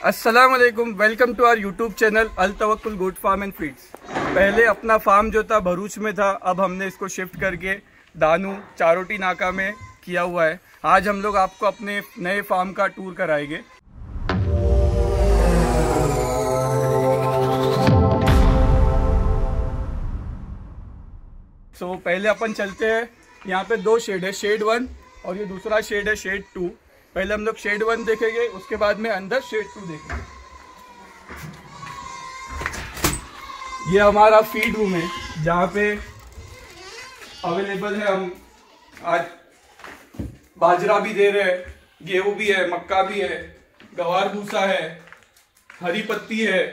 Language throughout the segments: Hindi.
अस्सलाम वालेकुम, welcome to our YouTube channel Al Tawakkul goat farm and feeds. पहले अपना फार्म जो था भरूच में था, अब हमने इसको शिफ्ट करके दानू चारोटी नाका में किया हुआ है। आज हम लोग आपको अपने नए फार्म का टूर कराएंगे। पहले अपन चलते हैं, यहाँ पे दो शेड है, शेड 1 और ये दूसरा शेड है शेड 2। पहले हम लोग शेड 1 देखेंगे, उसके बाद में अंदर शेड 2 देखेंगे। ये हमारा फीड रूम है जहाँ पे अवेलेबल है, हम आज बाजरा भी दे रहे हैं, गेहूं भी है, मक्का भी है, गवार भूसा है, हरी पत्ती है।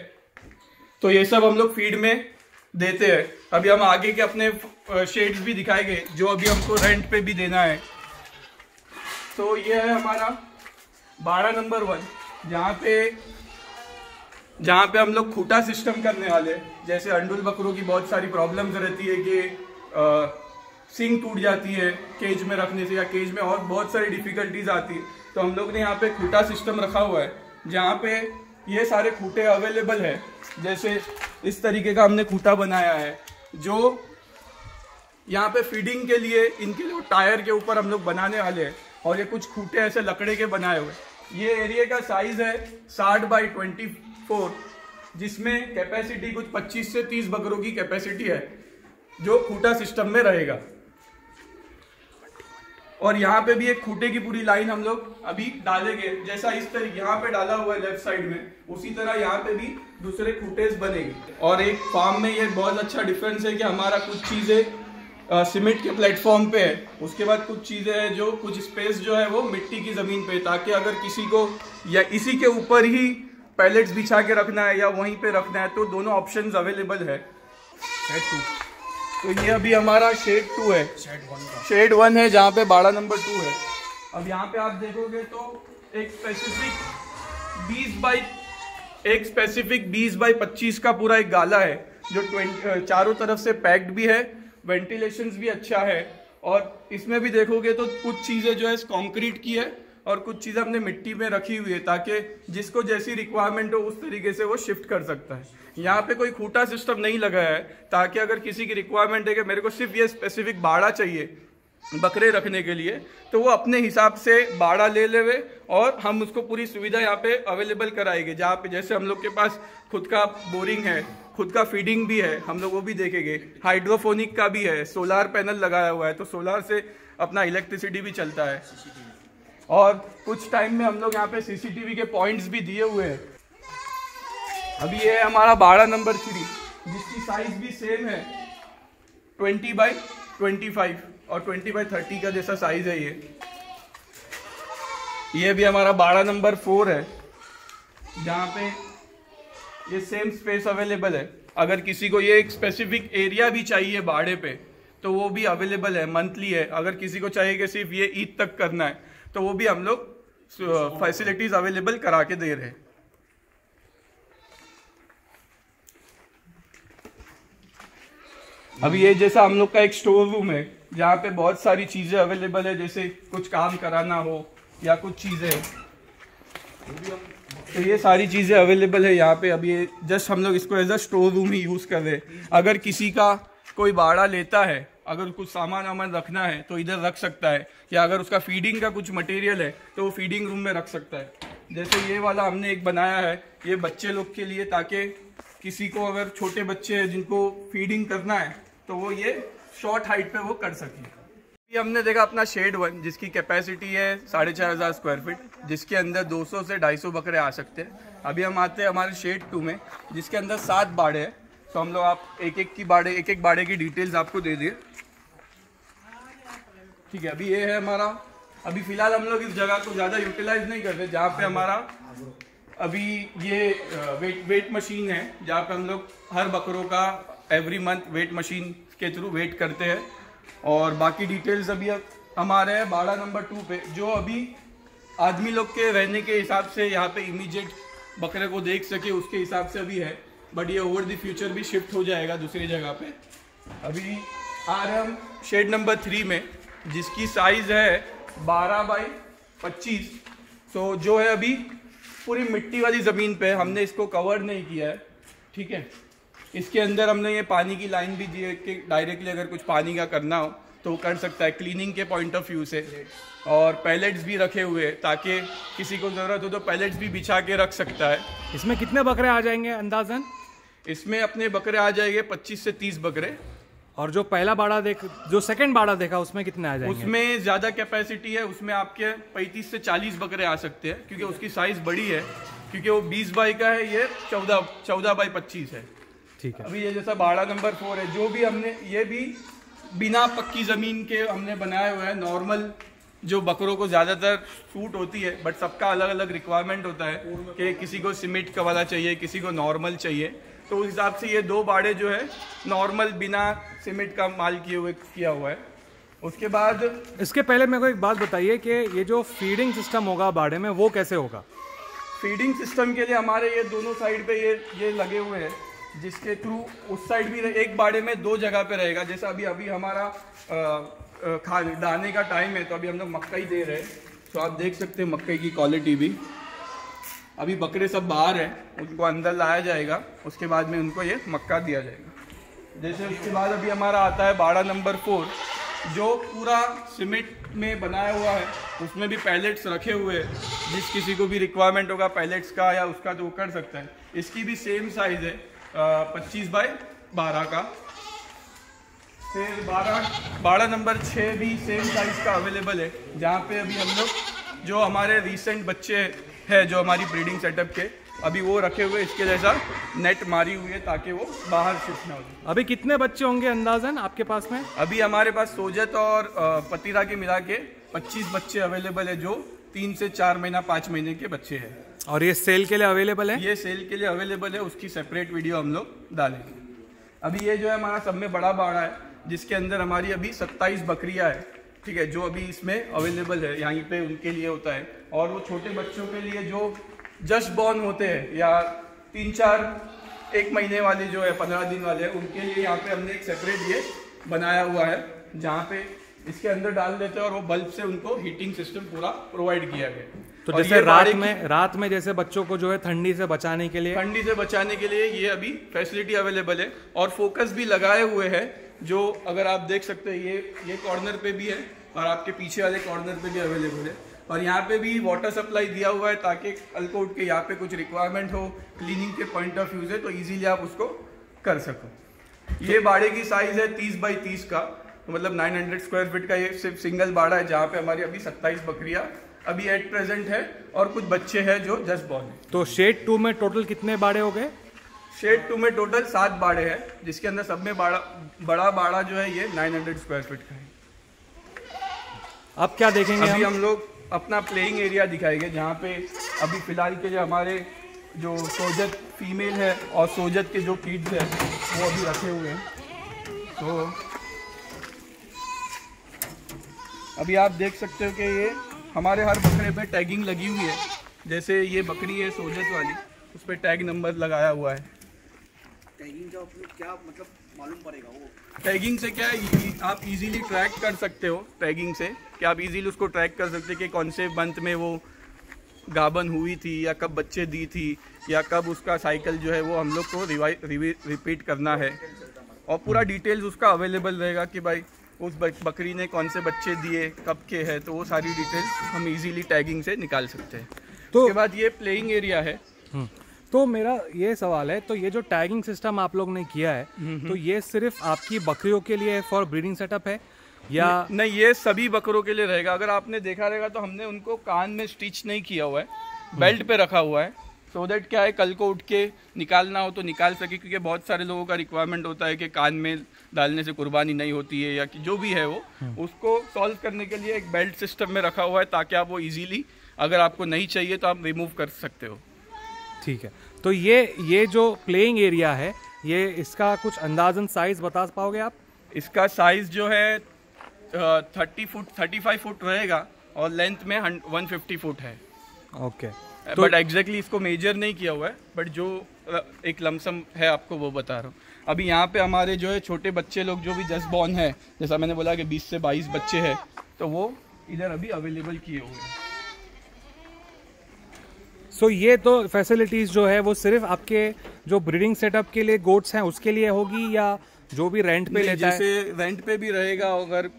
तो ये सब हम लोग फीड में देते हैं। अभी हम आगे के अपने शेड्स भी दिखाएंगे जो अभी हमको रेंट पे भी देना है। तो ये है हमारा बाड़ा नंबर 1, जहाँ पे हम लोग खूटा सिस्टम करने वाले हैं। जैसे अंडुल बकरों की बहुत सारी प्रॉब्लम्स रहती है कि सिंग टूट जाती है केज में रखने से, या केज में और बहुत सारी डिफिकल्टीज आती है। तो हम लोग ने यहाँ पे खूटा सिस्टम रखा हुआ है जहाँ पे ये सारे खूटे अवेलेबल है। जैसे इस तरीके का हमने खूटा बनाया है जो यहाँ पे फीडिंग के लिए इनके जो टायर के ऊपर हम लोग बनाने वाले हैं। और ये कुछ खूटे ऐसे लकड़े के बनाए हुए। ये एरिया का साइज है 60 बाई 24, जिसमें कैपेसिटी कुछ 25 से 30 बकरों की कैपेसिटी है जो खूटा सिस्टम में रहेगा। और यहाँ पे भी एक खूटे की पूरी लाइन हम लोग अभी डालेंगे। जैसा इस तरह यहाँ पे डाला हुआ है लेफ्ट साइड में, उसी तरह यहाँ पे भी दूसरे खूटे बनेंगे। और एक फार्म में ये बहुत अच्छा डिफरेंस है कि हमारा कुछ चीजें सीमेंट के प्लेटफॉर्म पे है, उसके बाद कुछ चीजें हैं जो कुछ स्पेस जो है वो मिट्टी की जमीन पे, ताकि अगर किसी को या इसी के ऊपर ही पैलेट्स बिछा के रखना है या वहीं पे रखना है तो दोनों ऑप्शंस अवेलेबल है। तो ये अभी हमारा शेड 2 है, शेड 1 है जहाँ पे बाड़ा नंबर 2 है। अब यहाँ पे आप देखोगे तो एक स्पेसिफिक 20 बाई 25 का पूरा एक गाला है जो चारों तरफ से पैक्ड भी है, वेंटिलेशंस भी अच्छा है। और इसमें भी देखोगे तो कुछ चीज़ें जो है कंक्रीट की है और कुछ चीज़ें हमने मिट्टी में रखी हुई है, ताकि जिसको जैसी रिक्वायरमेंट हो उस तरीके से वो शिफ्ट कर सकता है। यहाँ पे कोई खूटा सिस्टम नहीं लगा है, ताकि अगर किसी की रिक्वायरमेंट है कि मेरे को सिर्फ ये स्पेसिफिक बाड़ा चाहिए बकरे रखने के लिए, तो वो अपने हिसाब से बाड़ा ले लेवे और हम उसको पूरी सुविधा यहाँ पे अवेलेबल कराएंगे। जहाँ पे जैसे हम लोग के पास खुद का बोरिंग है, खुद का फीडिंग भी है, हम लोग वो भी देखेंगे, हाइड्रोफोनिक का भी है, सोलार पैनल लगाया हुआ है तो सोलार से अपना इलेक्ट्रिसिटी भी चलता है। और कुछ टाइम में हम लोग यहाँ पे सीसीटीवी के पॉइंट्स भी दिए हुए हैं। अभी ये है हमारा बाड़ा नंबर 3, जिसकी साइज भी सेम है 20 बाई 25 और 20 बाई 30 का जैसा साइज है। ये भी हमारा बाड़ा नंबर 4 है, जहाँ पे ये सेम स्पेस अवेलेबल है। अगर किसी को ये एक स्पेसिफिक एरिया भी चाहिए बाड़े पे तो वो भी अवेलेबल है, मंथली है। अगर किसी को चाहिए कि सिर्फ ये ईद तक करना है तो वो भी हम लोग फैसिलिटीज अवेलेबल करा के दे रहे हैं। अभी ये जैसा हम लोग का एक स्टोर रूम है जहाँ पे बहुत सारी चीजें अवेलेबल है, जैसे कुछ काम कराना हो या कुछ चीजें, तो ये सारी चीजें अवेलेबल है यहाँ पे। अभी ये जस्ट हम लोग इसको एज अ स्टोर रूम ही यूज कर रहे हैं। अगर किसी का कोई बाड़ा लेता है, अगर कुछ सामान वामान रखना है तो इधर रख सकता है, या अगर उसका फीडिंग का कुछ मटेरियल है तो वो फीडिंग रूम में रख सकता है। जैसे ये वाला हमने एक बनाया है, ये बच्चे लोग के लिए, ताकि किसी को अगर छोटे बच्चे हैं जिनको फीडिंग करना है तो वो ये शॉर्ट हाइट पे वो कर सके। ये हमने देखा अपना शेड 1, जिसकी कैपेसिटी है 4500 स्क्वायर फीट, जिसके अंदर 200 से 250 बकरे आ सकते हैं। अभी हम आते हैं हमारे शेड 2 में, जिसके अंदर 7 बाड़े हैं। तो हम लोग आप एक एक बाड़े की डिटेल्स आपको दे दिए, ठीक है। अभी ये है हमारा, अभी फिलहाल हम लोग इस जगह को ज़्यादा यूटिलाइज नहीं करते, जहाँ पे हमारा अभी ये वेट मशीन है, जहाँ पे हम लोग हर बकरों का एवरी मंथ वेट मशीन के थ्रू वेट करते हैं। और बाकी डिटेल्स अभी हमारे हैं बाड़ा नंबर 2 पे, जो अभी आदमी लोग के रहने के हिसाब से यहाँ पे इमीडिएट बकरे को देख सके उसके हिसाब से अभी है, बट ये ओवर द फ्यूचर भी शिफ्ट हो जाएगा दूसरी जगह पे। अभी आ रहे हम शेड नंबर 3 में, जिसकी साइज है 12 बाई 25। तो जो है अभी पूरी मिट्टी वाली ज़मीन पे हमने इसको कवर नहीं किया है, ठीक है। इसके अंदर हमने ये पानी की लाइन भी दी है कि डायरेक्टली अगर कुछ पानी का करना हो तो वो कर सकता है क्लीनिंग के पॉइंट ऑफ व्यू से। और पैलेट्स भी रखे हुए हैं ताकि किसी को ज़रूरत हो तो पैलेट्स भी बिछा के रख सकता है। इसमें कितने बकरे आ जाएंगे अंदाजन? इसमें अपने बकरे आ जाएंगे 25 से 30 बकरे। और जो पहला बाड़ा जो सेकंड बाड़ा देखा उसमें कितने आ जाएंगे? उसमें ज़्यादा कैपेसिटी है, उसमें आपके 35 से 40 बकरे आ सकते हैं क्योंकि उसकी साइज़ बड़ी है, क्योंकि वो 20 बाई का है, ये 14 बाई 25 है। ठीक है। अभी ये जैसा बाड़ा नंबर 4 है, जो भी हमने ये भी बिना पक्की ज़मीन के हमने बनाया हुआ है। नॉर्मल जो बकरों को ज़्यादातर सूट होती है, बट सबका अलग अलग रिक्वायरमेंट होता है कि किसी को सीमेंट का वाला चाहिए, किसी को नॉर्मल चाहिए। तो उस हिसाब से ये 2 बाड़े जो है नॉर्मल बिना सीमेंट का माल किया हुआ है। उसके बाद इसके पहले मेरे को एक बात बताइए कि ये जो फीडिंग सिस्टम होगा बाड़े में वो कैसे होगा? फीडिंग सिस्टम के लिए हमारे ये दोनों साइड पे ये लगे हुए हैं, जिसके थ्रू उस साइड भी एक बाड़े में 2 जगह पे रहेगा। जैसा अभी हमारा दाने का टाइम है, तो अभी हम लोग मक्का ही दे रहे हैं। तो आप देख सकते हैं मक्के की क्वालिटी भी। अभी बकरे सब बाहर है, उनको अंदर लाया जाएगा, उसके बाद में उनको ये मक्का दिया जाएगा। जैसे उसके बाद अभी हमारा आता है बाड़ा नंबर 4, जो पूरा सीमेंट में बनाया हुआ है। उसमें भी पैलेट्स रखे हुए हैं, जिस किसी को भी रिक्वायरमेंट होगा पैलेट्स का या उसका तो वो कर सकता है। इसकी भी सेम साइज़ है 25 बाई 12 का। फिर बाड़ा नंबर 6 भी सेम साइज़ का अवेलेबल है, जहाँ पे अभी हम लोग जो हमारे रिसेंट बच्चे हैं जो हमारी ब्रीडिंग सेटअप के, अभी वो रखे हुए इसके जैसा नेट मारी हुई है ताकि वो बाहर शिफ्ट ना हो। अभी कितने बच्चे होंगे अंदाजन आपके पास में? अभी हमारे पास सोजत और पतीरा के मिला के 25 बच्चे अवेलेबल है, जो 3 से 4 महीना 5 महीने के बच्चे हैं। और ये सेल के लिए अवेलेबल है? ये सेल के लिए अवेलेबल है, उसकी सेपरेट वीडियो हम लोग डालेंगे। अभी ये जो है हमारा सब में बड़ा बाड़ा है, जिसके अंदर हमारी अभी 27 बकरियां है, ठीक है, जो अभी इसमें अवेलेबल है। यहाँ पे उनके लिए होता है। और वो छोटे बच्चों के लिए जो जस्ट बॉर्न होते हैं या 3-4 महीने वाले जो है 15 दिन वाले हैं, उनके लिए यहाँ पे हमने एक सेपरेट ये बनाया हुआ है, जहाँ पे इसके अंदर डाल देते हैं और वो बल्ब से उनको हीटिंग सिस्टम पूरा प्रोवाइड किया गया। तो जैसे रात में जैसे बच्चों को जो है ठंडी से बचाने के लिए ये अभी फैसिलिटी अवेलेबल है। और फोकस भी लगाए हुए हैं, जो अगर आप देख सकते हैं ये कॉर्नर पे भी है और आपके पीछे वाले कॉर्नर पे भी अवेलेबल है। और यहाँ पे भी वाटर सप्लाई दिया हुआ है ताकि कल को उठ के यहाँ पे कुछ रिक्वायरमेंट हो क्लीनिंग के पॉइंट ऑफ व्यू से, तो इजीली आप उसको कर सको। ये बाड़े की साइज है 30 बाई 30 का, तो मतलब 900 स्क्वायर फीट का ये सिर्फ सिंगल बाड़ा है, जहाँ पे हमारी अभी 27 बकरियां अभी एट प्रेजेंट है और कुछ बच्चे हैं जो जस्ट बॉर्न है। तो शेड 2 में टोटल कितने बाड़े हो गए? शेड 2 में टोटल 7 बाड़े हैं, जिसके अंदर सब में बड़ा बाड़ा जो है ये 900 स्क्वायर फीट का है। अब क्या देखेंगे? अभी हम लोग अपना प्लेइंग एरिया दिखाएंगे, जहाँ पे अभी फिलहाल के लिए हमारे जो सोजत फीमेल है और सोजत के जो किड्स है वो अभी रखे हुए हैं। तो अभी आप देख सकते हो कि ये हमारे हर बकरे पे टैगिंग लगी हुई है। जैसे ये बकरी है सोजत वाली, उस पर टैग नंबर लगाया हुआ है। टैगिंग का क्या मतलब मालूम पड़ेगा? वो टैगिंग से क्या है, आप इजीली ट्रैक कर सकते हो। टैगिंग से क्या आप इजीली उसको ट्रैक कर सकते हैं कि कौन से मंथ में वो गाभन हुई थी या कब बच्चे दी थी या कब उसका साइकिल जो है वो हम लोग को रिपीट करना है। और पूरा डिटेल्स उसका अवेलेबल रहेगा कि भाई उस बकरी ने कौन से बच्चे दिए, कब के हैं, तो वो सारी डिटेल्स हम इजीली टैगिंग से निकाल सकते हैं। तो उसके बाद ये प्लेइंग एरिया है। तो मेरा ये सवाल है, तो ये जो टैगिंग सिस्टम आप लोग ने किया है, तो ये सिर्फ आपकी बकरियों के लिए फॉर ब्रीडिंग सेटअप है या नहीं? ये सभी बकरों के लिए रहेगा। अगर आपने देखा रहेगा तो हमने उनको कान में स्टिच नहीं किया हुआ है, बेल्ट पे रखा हुआ है, सो दैट क्या है कल को उठ के निकालना हो तो निकाल सके। क्योंकि बहुत सारे लोगों का रिक्वायरमेंट होता है कि कान में डालने से कुर्बानी नहीं होती है या कि जो भी है वो, उसको सॉल्व करने के लिए एक बेल्ट सिस्टम में रखा हुआ है, ताकि आप वो इजीली अगर आपको नहीं चाहिए तो आप रिमूव कर सकते हो। ठीक है। तो ये जो प्लेइंग एरिया है, ये इसका कुछ अंदाजन साइज बता पाओगे आप? इसका साइज जो है 35 फुट रहेगा और लेंथ में 150 फुट है। ओके। तो बट एग्जैक्टली इसको मेजर नहीं किया हुआ है, बट जो एक लमसम है आपको वो बता रहा हूँ। अभी यहाँ पे हमारे जो है छोटे बच्चे लोग जो भी जस्ट बॉर्न है, जैसा मैंने बोला कि 20 से 22 बच्चे हैं, तो वो इधर अभी अवेलेबल किए हुए हैं। सो ये तो फैसिलिटीज़ जो है वो सिर्फ आपके जो ब्रीडिंग सेटअप के लिए गोट्स हैं उसके लिए होगी, या जो भी रेंट पे लेता है? जैसे रेंट पे भी रहेगा, अगर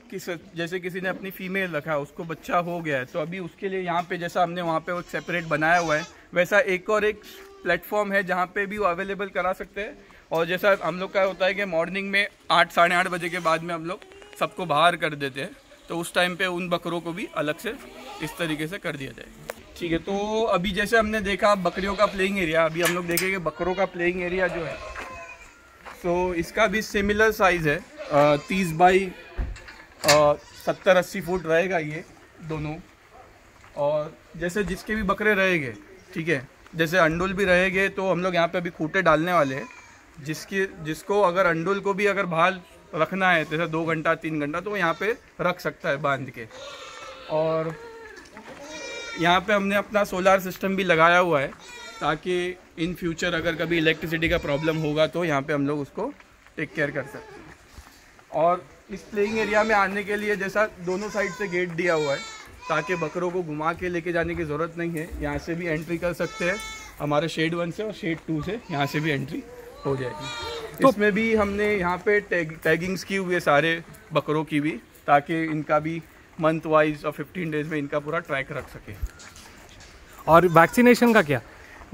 जैसे किसी ने अपनी फीमेल रखा है, उसको बच्चा हो गया है, तो अभी उसके लिए यहाँ पे जैसा हमने वहाँ पे सेपरेट बनाया हुआ है, वैसा एक प्लेटफॉर्म है जहाँ पे भी वो अवेलेबल करा सकते हैं। और जैसा हम लोग का होता है कि मॉर्निंग में 8 साढ़े 8 बजे के बाद में हम लोग सबको बाहर कर देते हैं, तो उस टाइम पे उन बकरों को भी अलग से इस तरीके से कर दिया जाएगा। ठीक है, तो अभी जैसे हमने देखा बकरियों का प्लेइंग एरिया, अभी हम लोग देखेंगे बकरों का प्लेइंग एरिया जो है, तो इसका भी सिमिलर साइज़ है, 30 बाई 70-80 फुट रहेगा ये दोनों। और जैसे जिसके भी बकरे रहेंगे, ठीक है, जैसे अंडुल भी रहेंगे, तो हम लोग यहाँ पे अभी खूंटे डालने वाले हैं, जिसको अगर अंडुल को भी अगर बाहर रखना है जैसे 2 घंटा 3 घंटा, तो यहाँ पे रख सकता है बांध के। और यहाँ पे हमने अपना सोलार सिस्टम भी लगाया हुआ है, ताकि इन फ्यूचर अगर कभी इलेक्ट्रिसिटी का प्रॉब्लम होगा तो यहाँ पे हम लोग उसको टेक केयर कर सकते हैं। और इस प्लेइंग एरिया में आने के लिए जैसा दोनों साइड से गेट दिया हुआ है, ताकि बकरों को घुमा के लेके जाने की ज़रूरत नहीं है, यहाँ से भी एंट्री कर सकते हैं हमारे शेड 1 से, और शेड 2 से यहाँ से भी एंट्री हो जाएगी। तो इसमें भी हमने यहाँ पे टैगिंग्स की हुई है सारे बकरों की भी, ताकि इनका भी मंथ वाइज और 15 डेज में इनका पूरा ट्रैक रख सके। और वैक्सीनेशन का क्या?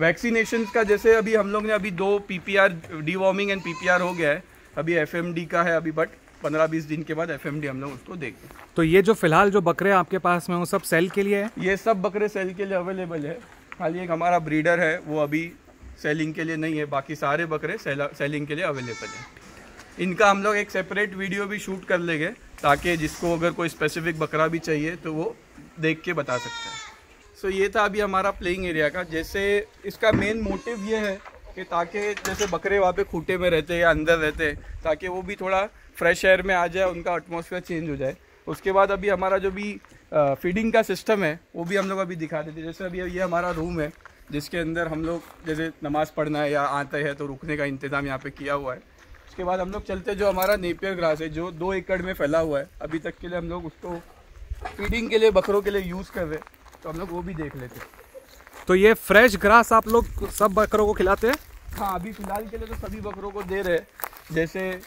वैक्सीनेशन का जैसे अभी हम लोग ने अभी 2 PPR डीवॉर्मिंग एंड PPR हो गया है, अभी FMD का है अभी, बट 15-20 दिन के बाद FMD हम लोग उसको देंगे। तो ये जो फिलहाल जो बकरे आपके पास में वो सब सेल के लिए है? ये सब बकरे सेल के लिए अवेलेबल है, खाली एक हमारा ब्रीडर है वो अभी सेलिंग के लिए नहीं है, बाकी सारे बकरे सेलिंग के लिए अवेलेबल है। इनका हम लोग एक सेपरेट वीडियो भी शूट कर लेंगे, ताकि जिसको अगर कोई स्पेसिफिक बकरा भी चाहिए तो वो देख के बता सकते हैं। सो ये था अभी हमारा प्लेइंग एरिया का। जैसे इसका मेन मोटिव ये है कि ताकि जैसे बकरे वहाँ पे खूंटे में रहते हैं या अंदर रहते हैं, ताकि वो भी थोड़ा फ्रेश एयर में आ जाए, उनका एटमॉस्फेयर चेंज हो जाए। उसके बाद अभी हमारा जो भी फीडिंग का सिस्टम है वो भी हम लोग अभी दिखा देते हैं। जैसे अभी ये हमारा रूम है, जिसके अंदर हम लोग जैसे नमाज़ पढ़ना है या आते हैं तो रुकने का इंतज़ाम यहाँ पे किया हुआ है। उसके बाद हम लोग चलते, जो हमारा नेपियर ग्रास है जो 2 एकड़ में फैला हुआ है, अभी तक के लिए हम लोग उसको फीडिंग के लिए बकरों के लिए यूज़ कर रहे हैं, तो हम लोग वो भी देख लेते हैं। तो ये फ्रेश ग्रास आप लोग सब बकरों को खिलाते हैं? हाँ, अभी फ़िलहाल के लिए तो सभी बकरों को दे रहे हैं। जैसे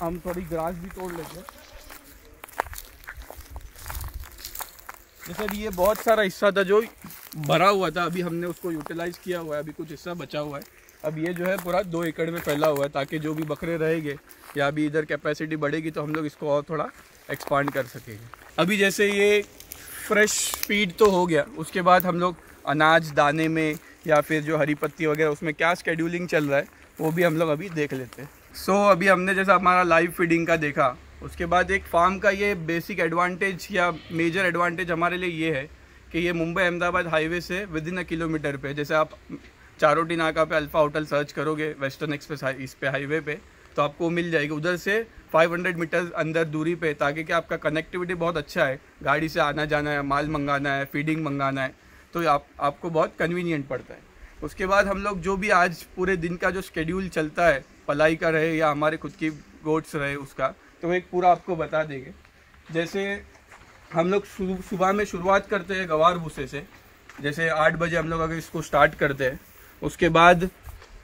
हम थोड़ी ग्रास भी तोड़ लेते हैं। जैसे अभी ये बहुत सारा हिस्सा था जो भरा हुआ था, अभी हमने उसको यूटिलाइज़ किया हुआ है, अभी कुछ हिस्सा बचा हुआ है। अब ये जो है पूरा 2 एकड़ में फैला हुआ है, ताकि जो भी बकरे रहेंगे या अभी इधर कैपेसिटी बढ़ेगी तो हम लोग इसको और थोड़ा एक्सपांड कर सकेंगे। अभी जैसे ये फ्रेश फीड तो हो गया, उसके बाद हम लोग अनाज दाने में या फिर जो हरी पत्ती वगैरह उसमें क्या स्केड्यूलिंग चल रहा है वो भी हम लोग अभी देख लेते हैं। सो अभी हमने जैसा हमारा लाइव फीडिंग का देखा, उसके बाद एक फार्म का ये बेसिक एडवांटेज या मेजर एडवांटेज हमारे लिए ये है कि ये मुंबई अहमदाबाद हाईवे से विदिन 1 किलोमीटर पे, जैसे आप चारोटी नाका पे अल्फा होटल सर्च करोगे वेस्टर्न एक्सप्रेस इस पे हाईवे पे, तो आपको मिल जाएगी। उधर से 500 मीटर अंदर दूरी पे, ताकि कि आपका कनेक्टिविटी बहुत अच्छा है, गाड़ी से आना जाना है, माल मंगाना है, फीडिंग मंगाना है, तो आपको बहुत कन्वीनियंट पड़ता है। उसके बाद हम लोग जो भी आज पूरे दिन का जो शेड्यूल चलता है, पलाई का रहे या हमारे खुद की गोट्स रहे उसका, तो एक पूरा आपको बता देंगे। जैसे हम लोग सुबह में शुरुआत करते हैं गवार भूसे से, जैसे 8 बजे हम लोग अगर इसको स्टार्ट करते हैं, उसके बाद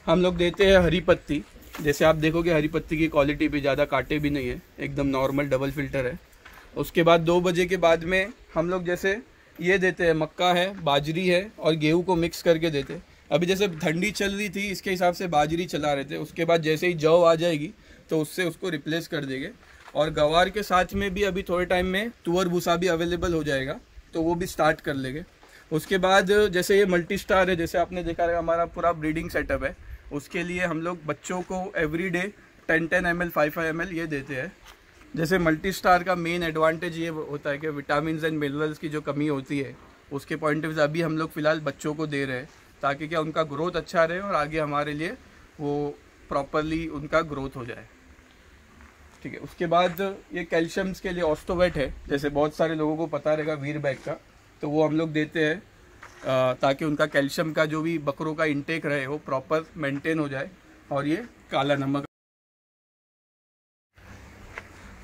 हम लोग देते हैं हरी पत्ती। जैसे आप देखोगे हरी पत्ती की क्वालिटी भी ज़्यादा कांटे भी नहीं है, एकदम नॉर्मल डबल फिल्टर है। उसके बाद 2 बजे के बाद में हम लोग जैसे ये देते हैं, मक्का है, बाजरी है और गेहूं को मिक्स करके देते हैं। अभी जैसे ठंडी चल रही थी, इसके हिसाब से बाजरी चला रहे थे। उसके बाद जैसे ही जौ आ जाएगी तो उससे उसको रिप्लेस कर देंगे। और गवार के साथ में भी अभी थोड़े टाइम में तुअर भूसा भी अवेलेबल हो जाएगा, तो वो भी स्टार्ट कर लेंगे। उसके बाद जैसे ये मल्टी स्टार है, जैसे आपने देखा है हमारा पूरा ब्रीडिंग सेटअप है, उसके लिए हम लोग बच्चों को एवरीडे 10-10 ml 5-5 ml ये देते हैं। जैसे मल्टी स्टार का मेन एडवांटेज ये होता है कि विटामिन एंड मिनरल्स की जो कमी होती है उसके पॉइंट ऑफ व्यू अभी हम लोग फ़िलहाल बच्चों को दे रहे हैं, ताकि क्या उनका ग्रोथ अच्छा रहे और आगे हमारे लिए वो प्रॉपरली उनका ग्रोथ हो जाए। ठीक है, उसके बाद ये कैल्शियम्स के लिए ऑस्टोवेट है, जैसे बहुत सारे लोगों को पता रहेगा वीर बैग का, तो वो हम लोग देते हैं ताकि उनका कैल्शियम का जो भी बकरों का इंटेक रहे वो प्रॉपर मेंटेन हो जाए। और ये काला नमक।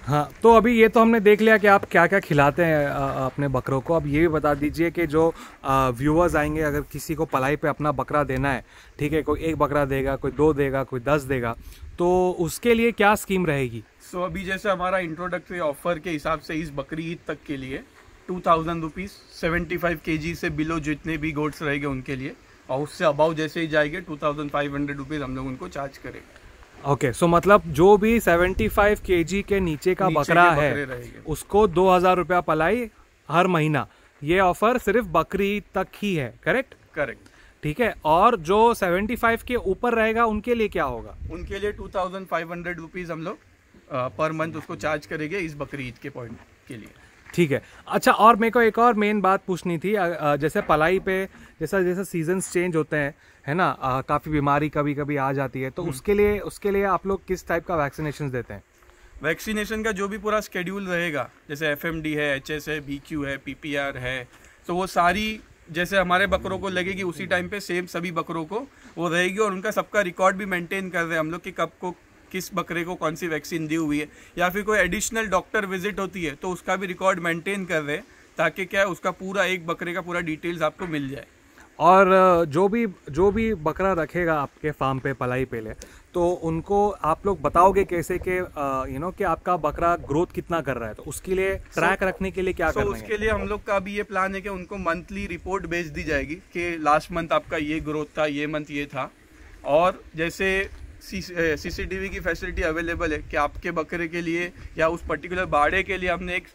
हाँ, तो अभी ये तो हमने देख लिया कि आप क्या क्या खिलाते हैं अपने बकरों को। अब ये भी बता दीजिए कि जो व्यूअर्स आएंगे, अगर किसी को पलाई पे अपना बकरा देना है, ठीक है, कोई 1 बकरा देगा, कोई 2 देगा, कोई 10 देगा, तो उसके लिए क्या स्कीम रहेगी? सो अभी जैसे हमारा इंट्रोडक्टरी ऑफर के हिसाब से इस बकरी ईद तक के लिए 2000 रुपीज़ 75 kg से बिलो जितने भी गोट्स रहेंगे उनके लिए, और उससे अबाउ जैसे ही जाएंगे 2500 रुपीज़ हम लोग उनको चार्ज करेंगे। ओके, सो मतलब जो भी 75 kg के नीचे का बकरा है उसको 2000 रुपया पलाई हर महीना। ये ऑफर सिर्फ बकरी तक ही है, करेक्ट? करेक्ट, ठीक है। और जो 75 के ऊपर रहेगा उनके लिए क्या होगा? उनके लिए 2500 रुपीज़ हम लोग पर मंथ उसको चार्ज करेंगे इस बकरी ईद के पॉइंट के लिए। ठीक है। अच्छा, और मेरे को एक और मेन बात पूछनी थी। जैसे पलाई पे जैसा जैसा सीजन्स चेंज होते हैं, है ना, काफ़ी बीमारी कभी कभी आ जाती है, तो उसके लिए आप लोग किस टाइप का वैक्सीनेशन देते हैं? वैक्सीनेशन का जो भी पूरा स्केड्यूल रहेगा, जैसे FMD है, HS है, BQ है, PPR है, तो वो सारी जैसे हमारे बकरों को लगेगी उसी टाइम पे सेम सभी बकरों को वो रहेगी, और उनका सबका रिकॉर्ड भी मेंटेन कर रहे हैं हम लोग कि कब को किस बकरे को कौन सी वैक्सीन दी हुई है, या फिर कोई एडिशनल डॉक्टर विजिट होती है तो उसका भी रिकॉर्ड मेंटेन कर रहे हैं, ताकि क्या है उसका पूरा एक बकरे का पूरा डिटेल्स आपको मिल जाए। और जो भी बकरा रखेगा आपके फार्म पे पलाई पे ले, तो उनको आप लोग बताओगे कैसे कि कि आपका बकरा ग्रोथ कितना कर रहा है, तो उसके लिए ट्रैक रखने के लिए क्या करना है? उसके लिए हम लोग का अभी ये प्लान है कि उनको मंथली रिपोर्ट भेज दी जाएगी कि लास्ट मंथ आपका ये ग्रोथ था, ये मंथ ये था। और जैसे CCTV की फैसिलिटी अवेलेबल है कि आपके बकरे के लिए या उस पर्टिकुलर बाड़े के लिए हमने एक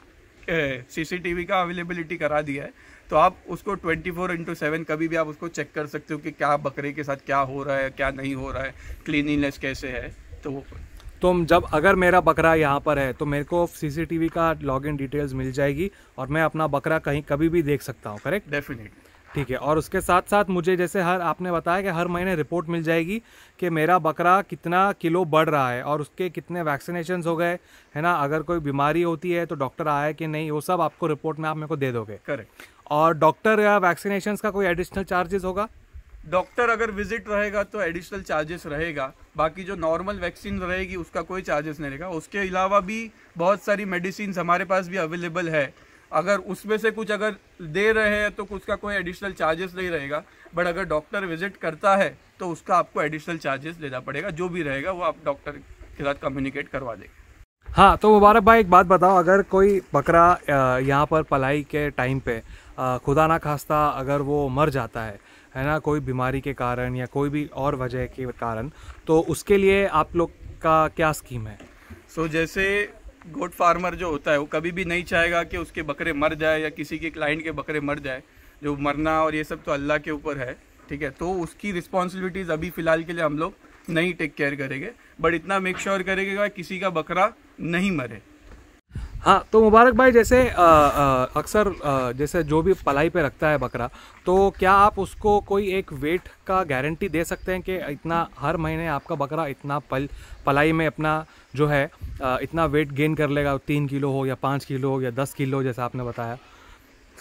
CCTV का अवेलेबिलिटी करा दिया है, तो आप उसको 24/7 कभी भी आप उसको चेक कर सकते हो कि क्या बकरे के साथ क्या हो रहा है, क्या नहीं हो रहा है, क्लीनिनेस कैसे है। तो जब अगर मेरा बकरा यहाँ पर है तो मेरे को CCTV का लॉगिन डिटेल्स मिल जाएगी और मैं अपना बकरा कहीं कभी भी देख सकता हूँ, करेक्ट? डेफिनेटली। ठीक है। और उसके साथ साथ मुझे जैसे आपने बताया कि हर महीने रिपोर्ट मिल जाएगी कि मेरा बकरा कितना किलो बढ़ रहा है और उसके कितने वैक्सीनेशंस हो गए, है ना, अगर कोई बीमारी होती है तो डॉक्टर आया है कि नहीं, वो सब आपको रिपोर्ट में आप मेरे को दे दोगे? करेक्ट। और डॉक्टर या वैक्सीनेशंस का कोई एडिशनल चार्जेस होगा? डॉक्टर अगर विजिट रहेगा तो एडिशनल चार्जेस रहेगा, बाकी जो नॉर्मल वैक्सीन रहेगी उसका कोई चार्जेस नहीं रहेगा। उसके अलावा भी बहुत सारी मेडिसिन हमारे पास भी अवेलेबल है, अगर उसमें से कुछ अगर दे रहे हैं तो उसका कोई एडिशनल चार्जेस नहीं रहेगा, बट अगर डॉक्टर विजिट करता है तो उसका आपको एडिशनल चार्जेस देना पड़ेगा। जो भी रहेगा वो आप डॉक्टर के साथ कम्युनिकेट करवा देंगे। हाँ, तो मुबारक भाई एक बात बताओ, अगर कोई बकरा यहाँ पर पलाई के टाइम पे खुदा ना खास्ता अगर वो मर जाता है ना, कोई बीमारी के कारण या कोई भी और वजह के कारण, तो उसके लिए आप लोग का क्या स्कीम है? जैसे गोट फार्मर जो होता है वो कभी भी नहीं चाहेगा कि उसके बकरे मर जाए या किसी के क्लाइंट के बकरे मर जाए। जो मरना और ये सब तो अल्लाह के ऊपर है, ठीक है, तो उसकी रिस्पॉन्सिबिलिटीज़ अभी फ़िलहाल के लिए हम लोग नहीं टेक केयर करेंगे, बट इतना मेक श्योर करेंगे कि किसी का बकरा नहीं मरे। हाँ, तो मुबारक भाई जैसे अक्सर जैसे जो भी पलाई पे रखता है बकरा, तो क्या आप उसको कोई एक वेट का गारंटी दे सकते हैं कि इतना हर महीने आपका बकरा इतना पलाई में अपना जो है इतना वेट गेन कर लेगा, 3 किलो हो या 5 किलो हो या 10 किलो जैसा आपने बताया?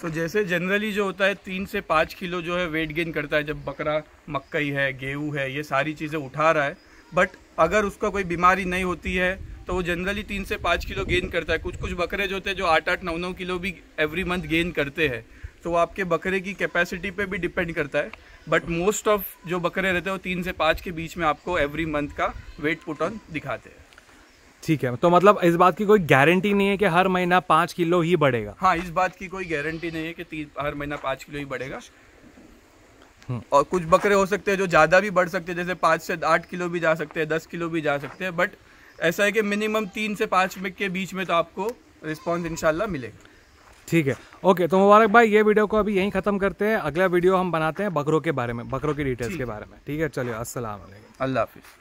जैसे जनरली जो होता है 3 से 5 किलो जो है वेट गेन करता है जब बकरा मकई है, गेहूँ है, ये सारी चीज़ें उठा रहा है। बट अगर उसका कोई बीमारी नहीं होती है तो वो जनरली 3 से 5 किलो गेन करता है। कुछ बकरे जो होते हैं जो 8-8, 9-9 किलो भी एवरी मंथ गेन करते हैं, तो वो आपके बकरे की कैपेसिटी पे भी डिपेंड करता है। बट मोस्ट ऑफ जो बकरे रहते हैं वो 3 से 5 के बीच में आपको एवरी मंथ का वेट पुट ऑन दिखाते हैं। ठीक है, तो मतलब इस बात की कोई गारंटी नहीं है कि हर महीना 5 किलो ही बढ़ेगा? हाँ, इस बात की कोई गारंटी नहीं है कि हर महीना 5 किलो ही बढ़ेगा। और कुछ बकरे हो सकते हैं जो ज़्यादा भी बढ़ सकते हैं, जैसे 5 से 8 किलो भी जा सकते हैं, 10 किलो भी जा सकते हैं, बट ऐसा है कि मिनिमम 3 से 5 के बीच में तो आपको रिस्पॉन्स इंशाल्लाह मिलेगा। ठीक है, ओके। तो मुबारक भाई ये वीडियो को अभी यहीं ख़त्म करते हैं, अगला वीडियो हम बनाते हैं बकरों के बारे में, बकरों की डिटेल्स के बारे में। ठीक है, चलिए, अस्सलाम वालेकुम, अल्लाह हाफिज़।